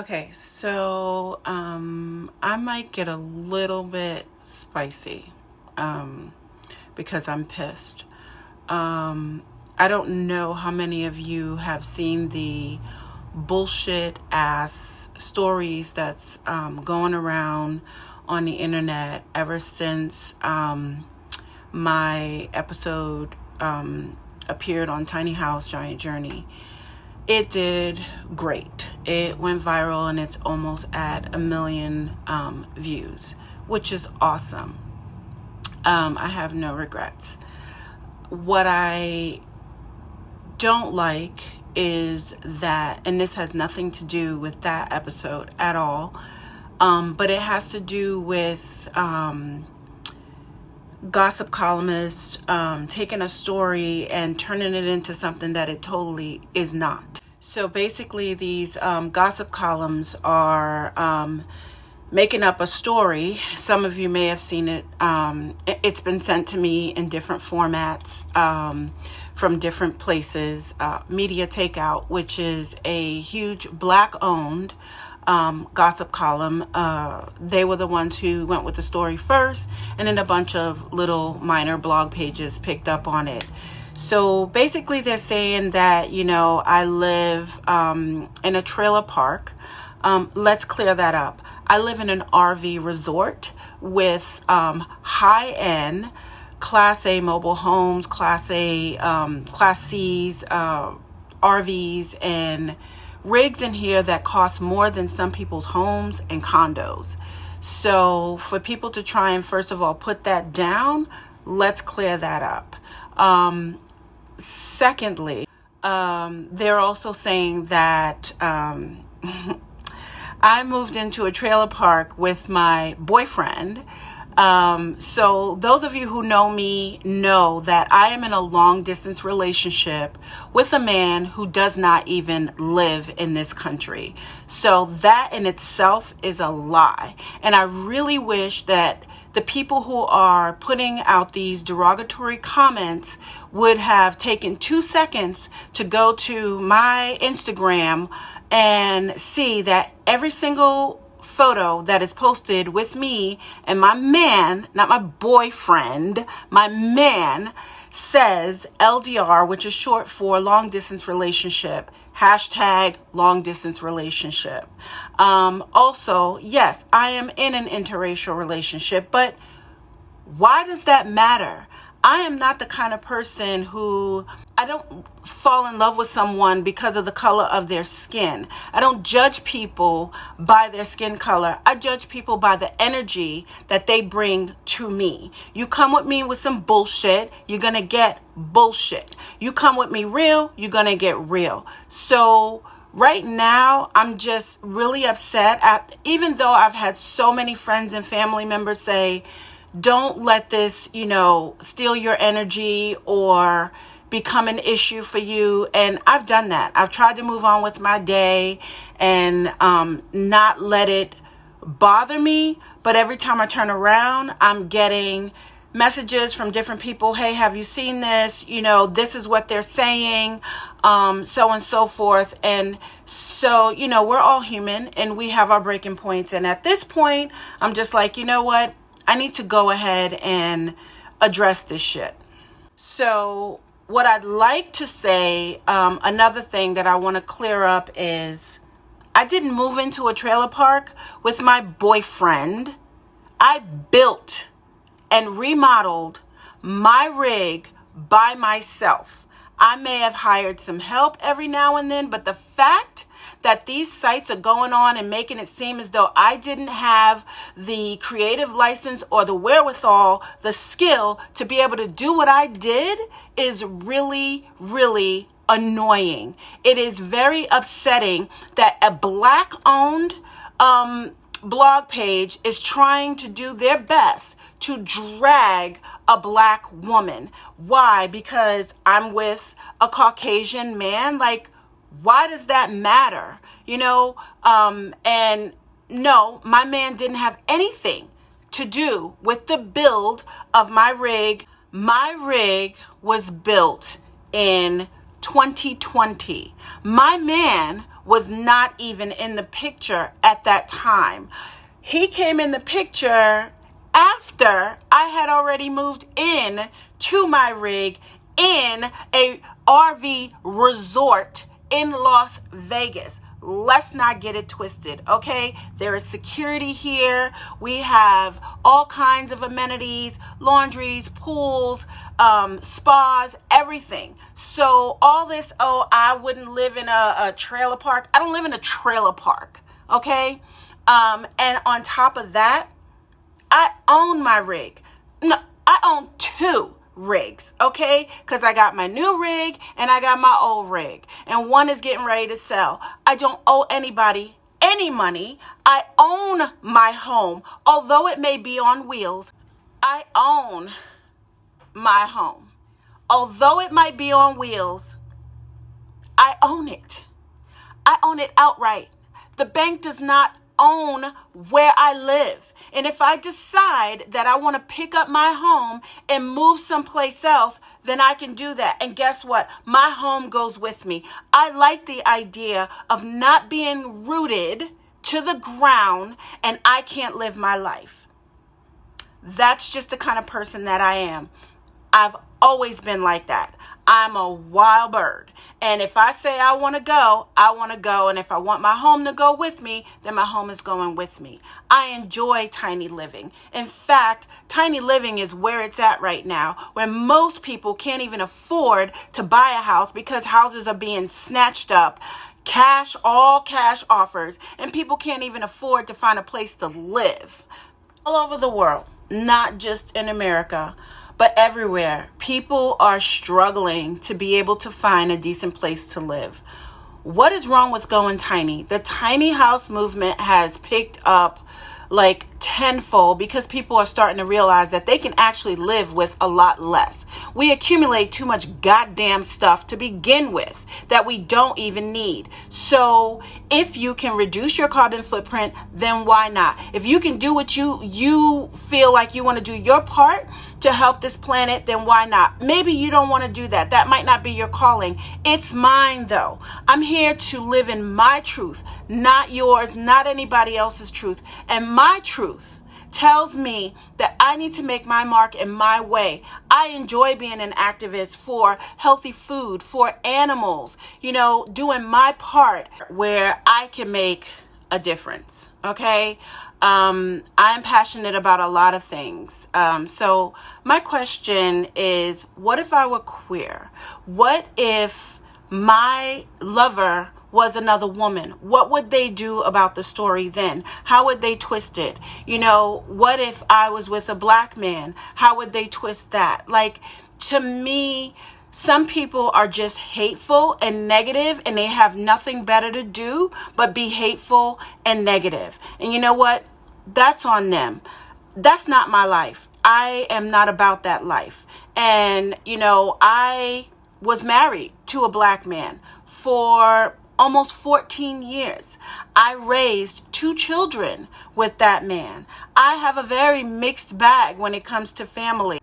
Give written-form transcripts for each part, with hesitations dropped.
Okay, so I might get a little bit spicy because I'm pissed. I don't know how many of you have seen the bullshit ass stories that's going around on the internet ever since my episode appeared on Tiny House Giant Journey. It did great. It went viral and it's almost at 1 million views, which is awesome. I have no regrets. What I don't like is that, and this has nothing to do with that episode at all, but it has to do with gossip columnists taking a story and turning it into something that it totally is not. So basically these gossip columns are making up a story. Some of you may have seen it. It's been sent to me in different formats from different places. Media Takeout, which is a huge Black-owned gossip column. They were the ones who went with the story first, and then a bunch of little minor blog pages picked up on it. So basically they're saying that, I live in a trailer park. Let's clear that up. I live in an RV resort with high-end Class A mobile homes, Class A, Class C's, RVs, and rigs in here that cost more than some people's homes and condos. So for people to try and first of all put that down, let's clear that up. Secondly, they're also saying that I moved into a trailer park with my boyfriend. So those of you who know me know that I am in a long distance relationship with a man who does not even live in this country. So that in itself is a lie. And I really wish that the people who are putting out these derogatory comments would have taken 2 seconds to go to my Instagram and see that every single photo that is posted with me and my man, not my boyfriend, my man, says LDR, which is short for long distance relationship, hashtag long distance relationship. Also, yes, I am in an interracial relationship, but why does that matter? I am not the kind of person who, I don't fall in love with someone because of the color of their skin. I don't judge people by their skin color. I judge people by the energy that they bring to me. You come with me with some bullshit, you're going to get bullshit. You come with me real, you're going to get real. So right now, I'm just really upset. Even though I've had so many friends and family members say, don't let this, steal your energy or become an issue for you. And I've done that. I've tried to move on with my day and not let it bother me. But every time I turn around, I'm getting messages from different people. Hey, have you seen this? This is what they're saying, so and so forth. And so, we're all human and we have our breaking points. And at this point, I'm just like, you know what? I need to go ahead and address this shit. So what I'd like to say, another thing that I want to clear up is I didn't move into a trailer park with my boyfriend. I built and remodeled my rig by myself. I may have hired some help every now and then, but the fact that these sites are going on and making it seem as though I didn't have the creative license or the wherewithal, the skill to be able to do what I did is really, really annoying. It is very upsetting that a Black-owned blog page is trying to do their best to drag a Black woman. Why? Because I'm with a Caucasian man? Like, why does that matter? And no, my man didn't have anything to do with the build of my rig. My rig was built in 2020. My man was not even in the picture at that time. He came in the picture after I had already moved in to my rig in a RV resort in Las Vegas. Let's not get it twisted, okay? There is security here. We have all kinds of amenities, laundries, pools, spas, everything. So all this, oh, I wouldn't live in a trailer park. I don't live in a trailer park, okay? And on top of that, I own my rig. No, I own 2 rigs, okay? Because I got my new rig and I got my old rig. And one is getting ready to sell. I don't owe anybody any money. I own my home. Although it may be on wheels, I own my home. Although it might be on wheels, I own it. I own it outright. The bank does not own where I live. And if I decide that I want to pick up my home and move someplace else, then I can do that. And guess what? My home goes with me. I like the idea of not being rooted to the ground and I can't live my life. That's just the kind of person that I am. I've always been like that. I'm a wild bird. And if I say I want to go, I want to go. And if I want my home to go with me, then my home is going with me. I enjoy tiny living. In fact, tiny living is where it's at right now, where most people can't even afford to buy a house because houses are being snatched up. Cash, all cash offers, and people can't even afford to find a place to live. All over the world, not just in America, but everywhere, people are struggling to be able to find a decent place to live. What is wrong with going tiny? The tiny house movement has picked up like tenfold because people are starting to realize that they can actually live with a lot less. We accumulate too much goddamn stuff to begin with that we don't even need. So if you can reduce your carbon footprint, then why not? If you can do what you feel like you want to do your part to help this planet, then why not? Maybe you don't want to do that. That might not be your calling. It's mine though. I'm here to live in my truth, not yours, not anybody else's truth. And my truth tells me that I need to make my mark in my way. I enjoy being an activist for healthy food, for animals, doing my part where I can make a difference. Okay. I'm passionate about a lot of things. So my question is, what if I were queer? What if my lover was another woman? What would they do about the story then? How would they twist it? What if I was with a black man? How would they twist that? Like, to me, some people are just hateful and negative, and they have nothing better to do but be hateful and negative. And you know what? That's on them. That's not my life. I am not about that life. And, I was married to a black man for almost 14 years. I raised 2 children with that man. I have a very mixed bag when it comes to family.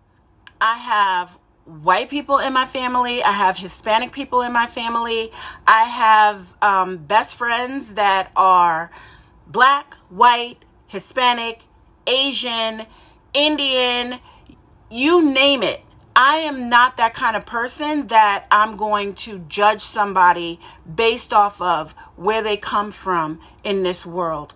I have white people in my family. I have Hispanic people in my family. I have best friends that are black, white, Hispanic, Asian, Indian, you name it. I am not that kind of person that I'm going to judge somebody based off of where they come from in this world.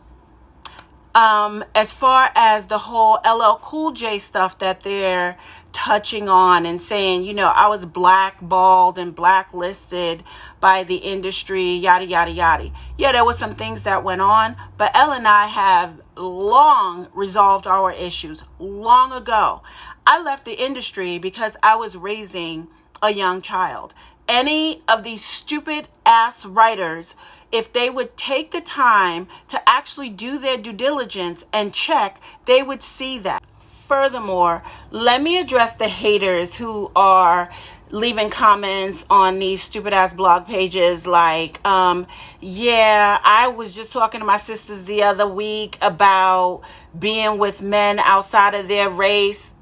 As far as the whole LL Cool J stuff that they're touching on and saying, I was blackballed and blacklisted by the industry, yada, yada, yada. Yeah, there was some things that went on, but Elle and I have long resolved our issues long ago. I left the industry because I was raising a young child. Any of these stupid ass writers, if they would take the time to actually do their due diligence and check, they would see that. Furthermore, let me address the haters who are leaving comments on these stupid ass blog pages like, yeah, I was just talking to my sisters the other week about being with men outside of their race.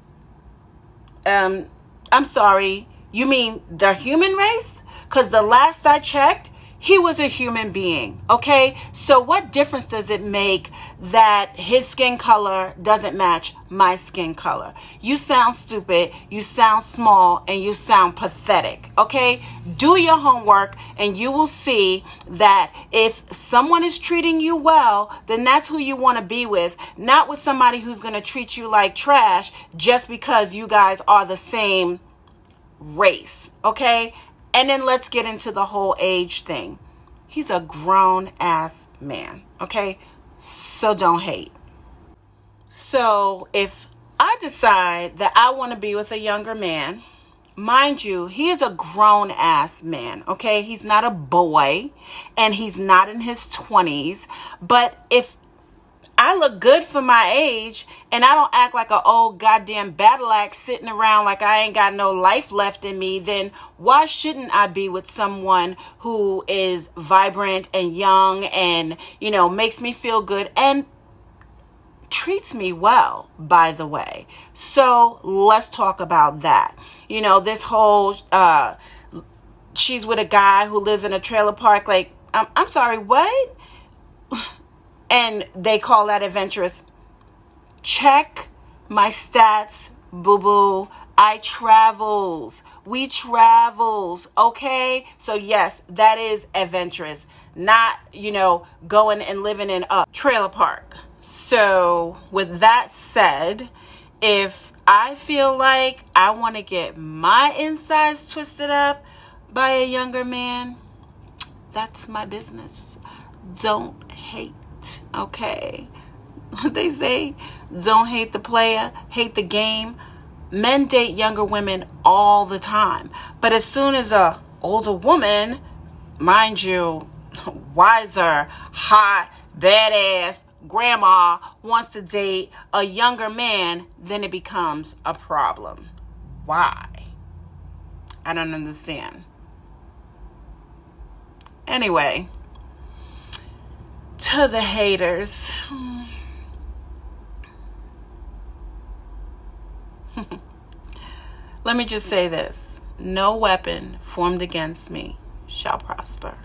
I'm sorry, you mean the human race? Because the last I checked, he was a human being, okay? So what difference does it make that his skin color doesn't match my skin color? You sound stupid, you sound small, and you sound pathetic, okay? Do your homework and you will see that if someone is treating you well, then that's who you want to be with, not with somebody who's going to treat you like trash just because you guys are the same race, okay? And then let's get into the whole age thing. He's a grown ass man, okay? So don't hate. So if I decide that I want to be with a younger man, mind you, he is a grown ass man, okay? He's not a boy and he's not in his 20s. But if I look good for my age and I don't act like an old goddamn battle axe sitting around like I ain't got no life left in me, then why shouldn't I be with someone who is vibrant and young and, you know, makes me feel good and treats me well, by the way? So let's talk about that. You know, this whole, she's with a guy who lives in a trailer park. Like, I'm sorry, what? And they call that adventurous. Check my stats, boo-boo. I travels. We travels, okay? So yes, that is adventurous. Not, you know, going and living in a trailer park. So with that said, if I feel like I want to get my insides twisted up by a younger man, that's my business. Don't hate. Okay, they say don't hate the player, hate the game. Men date younger women all the time, but as soon as a older woman, mind you, wiser, hot, badass grandma wants to date a younger man, then it becomes a problem. Why? I don't understand. Anyway, to the haters, let me just say this: no weapon formed against me shall prosper.